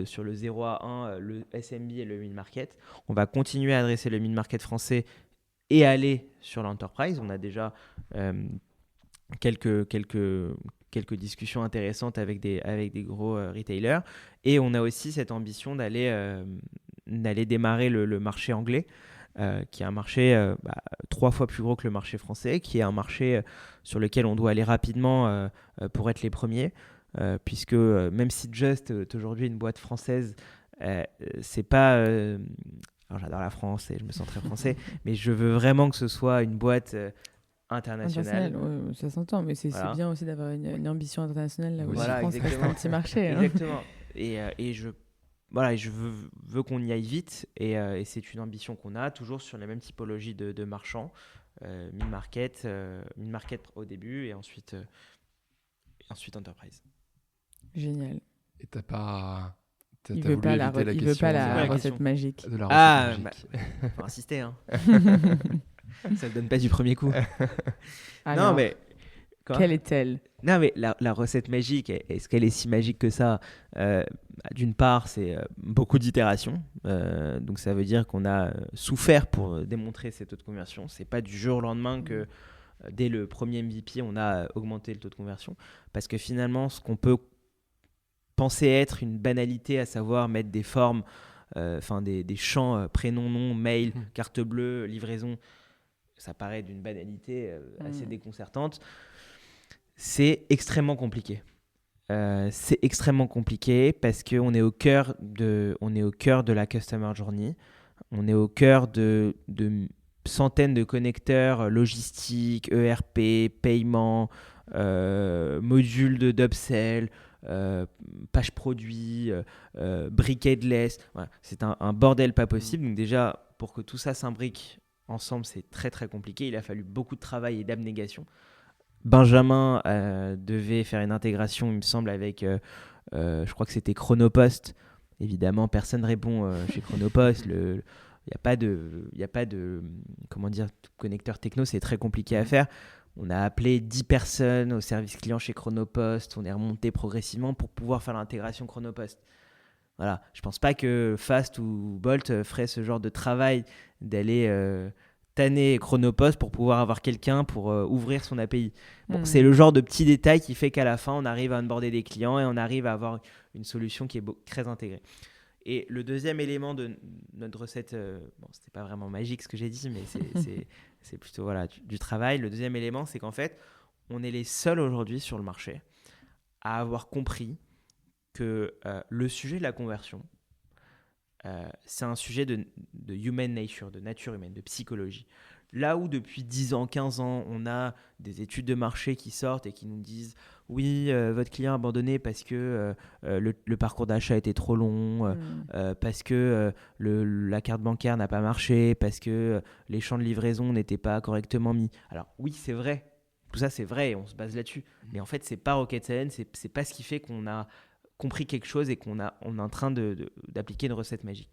sur le 0 à 1 le SMB et le mid-market. On va continuer à adresser le mid-market français et aller sur l'enterprise. On a déjà quelques discussions intéressantes avec des gros retailers. Et on a aussi cette ambition d'aller démarrer le marché anglais, qui est un marché 3 fois plus gros que le marché français, qui est un marché sur lequel on doit aller rapidement pour être les premiers, puisque même si Just est aujourd'hui une boîte française, c'est pas... alors j'adore la France et je me sens très français, mais je veux vraiment que ce soit une boîte... international. Ouais, ça s'entend, mais c'est bien aussi d'avoir une ambition internationale là où la France reste un petit marché. Exactement. Et je veux qu'on y aille vite et c'est une ambition qu'on a toujours sur la même typologie de marchands, mid-market au début et ensuite enterprise. Génial. Et t'as pas... Il veut pas la recette magique. De la recette magique. Faut insister, hein. Ça ne donne pas du premier coup. Alors, non, mais... Quelle est-elle? Non, mais la recette magique, est-ce qu'elle est si magique que ça? D'une part, c'est beaucoup d'itérations. Donc, ça veut dire qu'on a souffert pour démontrer ces taux de conversion. Ce n'est pas du jour au lendemain que, dès le premier MVP, on a augmenté le taux de conversion. Parce que finalement, ce qu'on peut penser être une banalité, à savoir mettre des formes, des champs, prénom, nom, mail, carte bleue, livraison, ça paraît d'une banalité assez déconcertante. C'est extrêmement compliqué. C'est extrêmement compliqué parce qu'on est au cœur de la customer journey. On est au cœur de centaines de connecteurs logistiques, ERP, paiement, modules d'upsell, page produit, brick headless. Voilà. C'est un bordel pas possible. Donc déjà, pour que tout ça s'imbrique ensemble, c'est très très compliqué. Il a fallu beaucoup de travail et d'abnégation. Benjamin devait faire une intégration, il me semble, avec, je crois que c'était Chronopost. Évidemment, personne ne répond chez Chronopost. Il n'y a pas de comment dire, connecteur techno, c'est très compliqué à faire. On a appelé 10 personnes au service client chez Chronopost. On est remonté progressivement pour pouvoir faire l'intégration Chronopost. Voilà. Je ne pense pas que Fast ou Bolt ferait ce genre de travail d'aller tanner Chronopost pour pouvoir avoir quelqu'un pour ouvrir son API. Bon, c'est le genre de petit détail qui fait qu'à la fin, on arrive à onboarder des clients et on arrive à avoir une solution qui est très intégrée. Et le deuxième élément de notre recette, bon, c'était pas vraiment magique ce que j'ai dit, mais c'est plutôt voilà, du travail. Le deuxième élément, c'est qu'en fait, on est les seuls aujourd'hui sur le marché à avoir compris que le sujet de la conversion, c'est un sujet de human nature, de nature humaine, de psychologie. Là où depuis 10 ans, 15 ans, on a des études de marché qui sortent et qui nous disent « Oui, votre client a abandonné parce que le parcours d'achat était trop long, parce que la carte bancaire n'a pas marché, parce que les champs de livraison n'étaient pas correctement mis. » Alors oui, c'est vrai. Tout ça, c'est vrai et on se base là-dessus. Mais en fait, ce n'est pas rocket science, ce n'est pas ce qui fait qu'on a compris quelque chose et on est en train d'appliquer une recette magique.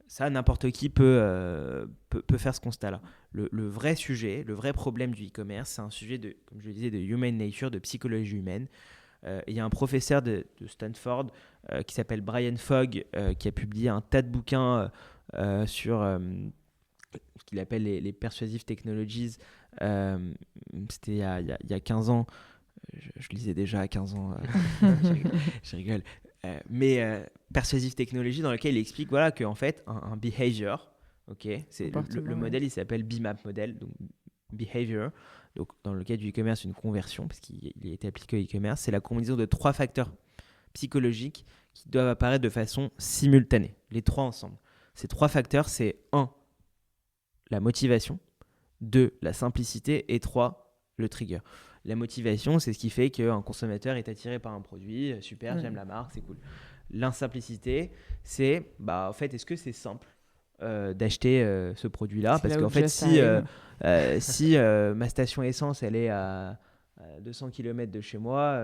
Ça, n'importe qui peut faire ce constat-là. Le vrai sujet, le vrai problème du e-commerce, c'est un sujet comme je le disais, de human nature, de psychologie humaine. Il y a un professeur de Stanford qui s'appelle Brian Fogg qui a publié un tas de bouquins sur ce qu'il appelle les persuasive technologies. C'était il y a 15 ans. Je lisais déjà à 15 ans. Je rigole. Mais persuasive technology, dans lequel il explique voilà, qu'en fait, un behavior, c'est le modèle, il s'appelle BMAP modèle, donc behavior, donc dans le cas du e-commerce, une conversion, parce qu'il a été appliqué au e-commerce, c'est la combinaison de 3 facteurs psychologiques qui doivent apparaître de façon simultanée, les 3 ensemble. Ces 3 facteurs, c'est 1, la motivation, 2, la simplicité et 3, le trigger. La motivation, c'est ce qui fait qu'un consommateur est attiré par un produit. Super, j'aime la marque, c'est cool. L'insimplicité, c'est, en fait, est-ce que c'est simple d'acheter ce produit-là ? Parce qu'en fait, si ma station essence, elle est à 200 km de chez moi,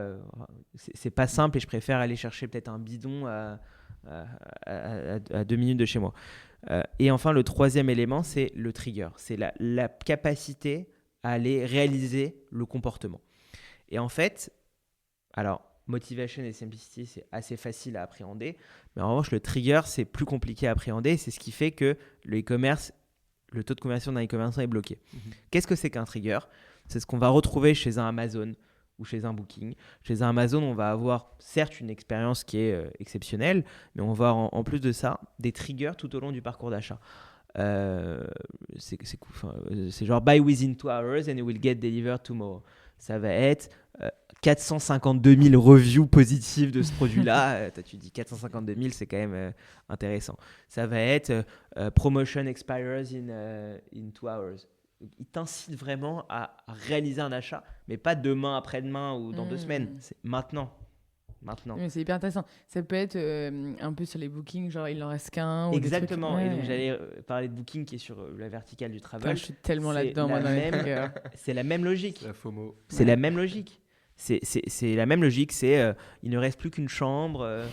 c'est pas simple et je préfère aller chercher peut-être un bidon à 2 minutes de chez moi. Et enfin, le troisième élément, c'est le trigger. C'est la capacité à aller réaliser le comportement. Et en fait, alors, motivation et simplicity, c'est assez facile à appréhender, mais en revanche, le trigger, c'est plus compliqué à appréhender, c'est ce qui fait que le e-commerce, le taux de conversion d'un e-commerçant est bloqué. Qu'est-ce que c'est qu'un trigger ? C'est ce qu'on va retrouver chez un Amazon ou chez un Booking. Chez un Amazon, on va avoir certes une expérience qui est exceptionnelle, mais on va avoir en plus de ça des triggers tout au long du parcours d'achat. C'est genre buy within 2 hours and it will get delivered tomorrow. Ça va être 452 000 reviews positives de ce produit-là. Tu dis 452 000, c'est quand même intéressant. Ça va être promotion expires in 2 hours. Il t'incite vraiment à réaliser un achat, mais pas demain, après-demain ou dans 2 semaines. C'est maintenant. Mais c'est hyper intéressant. Ça peut être un peu sur les bookings, genre il en reste qu'un. Exactement. Ouais. Et donc j'allais parler de Booking qui est sur la verticale du travel. Je suis tellement là-dedans, moi, dans les triggers. C'est la même logique. C'est la FOMO. C'est la même logique. C'est la même logique. C'est il ne reste plus qu'une chambre.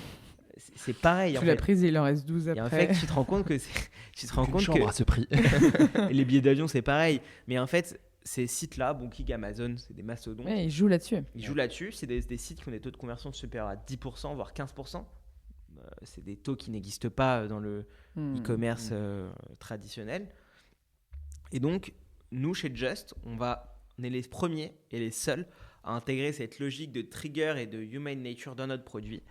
C'est pareil. Tu l'as prise, il en reste 12 après. Et en fait, tu te rends compte que chambre à ce prix. Les billets d'avion, c'est pareil. Mais en fait, ces sites-là, Booking, Amazon, c'est des mastodontes. Ouais, ils jouent là-dessus. C'est des sites qui ont des taux de conversion supérieurs à 10%, voire 15%. C'est des taux qui n'existent pas dans le e-commerce traditionnel. Et donc, nous, chez Just, on est les premiers et les seuls à intégrer cette logique de trigger et de human nature dans notre produit.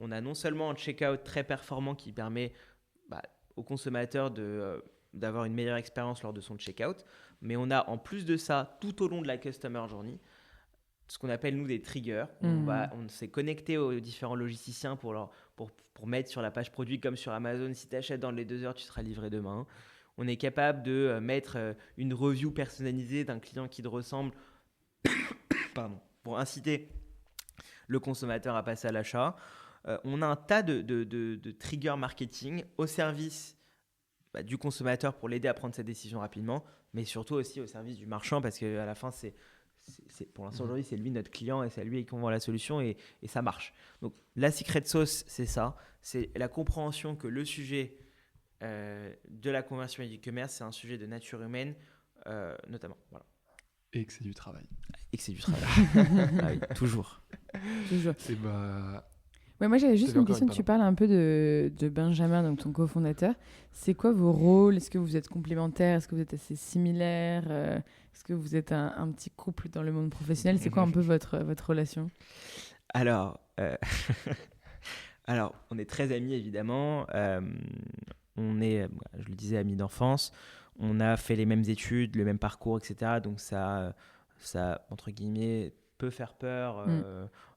On a non seulement un checkout très performant qui permet au consommateur d'avoir une meilleure expérience lors de son checkout, mais on a en plus de ça, tout au long de la customer journey, ce qu'on appelle nous des triggers. On s'est connecté aux différents logisticiens pour mettre sur la page produit comme sur Amazon, si tu achètes dans les 2 heures, tu seras livré demain. On est capable de mettre une review personnalisée d'un client qui te ressemble pour inciter le consommateur à passer à l'achat. On a un tas de triggers marketing au service du consommateur pour l'aider à prendre sa décision rapidement, mais surtout aussi au service du marchand parce qu'à la fin, c'est pour l'instant aujourd'hui, c'est lui notre client et c'est à lui qu'on vend la solution et ça marche. Donc la secret sauce, c'est ça, c'est la compréhension que le sujet de la conversion et du commerce, c'est un sujet de nature humaine notamment. Voilà. Et que c'est du travail. Et que c'est du travail. Ah oui, toujours. Et bah... Ouais, moi j'avais juste une question. Tu parles un peu de Benjamin, donc ton cofondateur. C'est quoi vos rôles? Est-ce que vous êtes complémentaires? Est-ce que vous êtes assez similaires? Est-ce que vous êtes un petit couple dans le monde professionnel? C'est quoi un peu votre relation? Alors, on est très amis évidemment. On est, je le disais, amis d'enfance. On a fait les mêmes études, le même parcours, etc. Donc ça entre guillemets, peut faire peur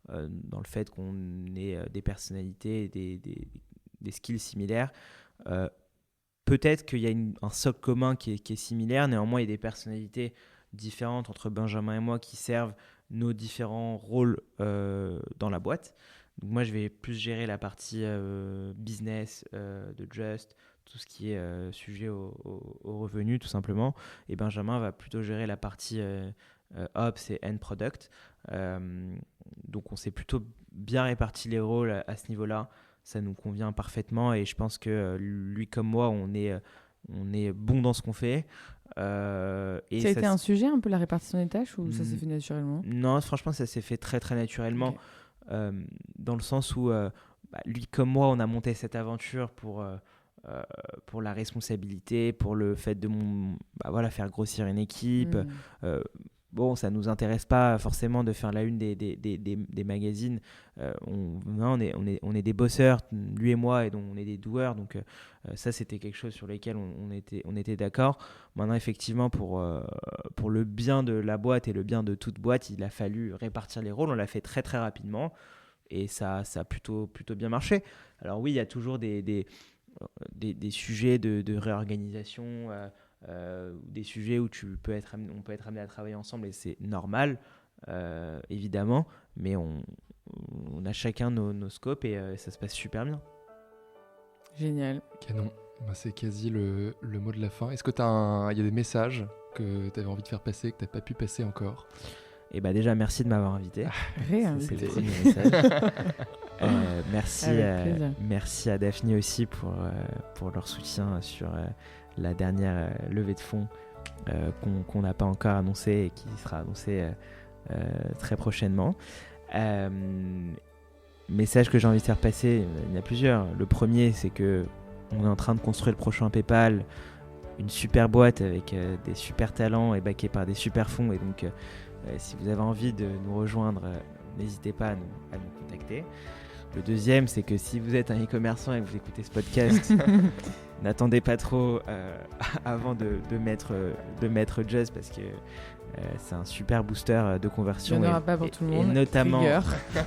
dans le fait qu'on ait des personnalités, des skills similaires. Peut-être qu'il y a un socle commun qui est similaire. Néanmoins, il y a des personnalités différentes entre Benjamin et moi qui servent nos différents rôles dans la boîte. Donc moi, je vais plus gérer la partie business de Just, tout ce qui est sujet au revenu, tout simplement. Et Benjamin va plutôt gérer la partie Ops et End Product. Donc, on s'est plutôt bien réparti les rôles à ce niveau-là. Ça nous convient parfaitement et je pense que lui comme moi, on est bon dans ce qu'on fait. Et ça a été un sujet, un peu la répartition des tâches, ou ça s'est fait naturellement? Non, franchement, ça s'est fait très, très naturellement. Okay. Dans le sens où lui comme moi, on a monté cette aventure pour la responsabilité, pour le fait de faire grossir une équipe. Bon, ça ne nous intéresse pas forcément de faire la une des magazines. On est des bosseurs, lui et moi, et donc on est des doueurs. Donc ça, c'était quelque chose sur lequel on était d'accord. Maintenant, effectivement, pour le bien de la boîte et le bien de toute boîte, il a fallu répartir les rôles. On l'a fait très, très rapidement et ça a plutôt bien marché. Alors oui, il y a toujours des sujets de réorganisation, des sujets où on peut être amené à travailler ensemble et c'est normal, évidemment, mais on a chacun nos scopes et ça se passe super bien. Génial. Canon. C'est quasi le mot de la fin. Est-ce que il y a des messages que tu avais envie de faire passer, que tu n'as pas pu passer encore? Et déjà, merci de m'avoir invité. C'est le premier message. Merci à Daphne aussi pour leur soutien sur la dernière levée de fonds qu'on n'a pas encore annoncée et qui sera annoncée très prochainement. Message que j'ai envie de faire passer, il y en a plusieurs. Le premier, c'est qu'on est en train de construire le prochain PayPal, une super boîte avec des super talents et backée par des super fonds. Et donc, si vous avez envie de nous rejoindre, n'hésitez pas à nous contacter. Le deuxième, c'est que si vous êtes un e-commerçant et que vous écoutez ce podcast, n'attendez pas trop avant de mettre Just parce que c'est un super booster de conversion. Il n'y en aura pas pour tout le monde.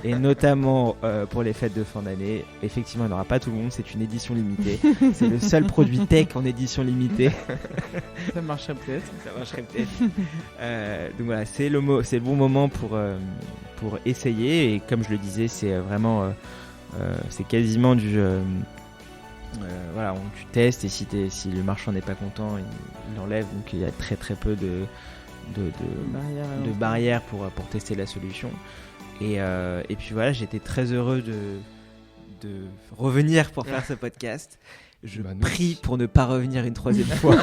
Et notamment pour les fêtes de fin d'année. Effectivement, il n'y en aura pas tout le monde. C'est une édition limitée. C'est le seul produit tech en édition limitée. Ça marcherait peut-être. Donc voilà, c'est le bon moment pour essayer. Et comme je le disais, c'est vraiment... c'est quasiment du... tu testes et si le marchand n'est pas content, il l'enlève. Donc il y a très très peu de barrières pour tester la solution. Et puis voilà, j'étais très heureux de revenir pour faire ce podcast. Je prie pour ne pas revenir une troisième fois.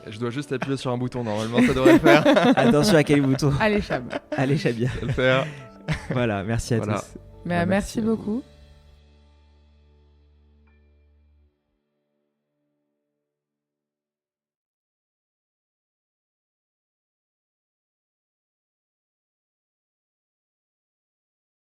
Je dois juste appuyer sur un bouton, normalement ça devrait le faire. Attention à quel bouton. Allez, Chab. Allez, Chabia. Ça va le faire. Voilà, merci à tous. Merci beaucoup.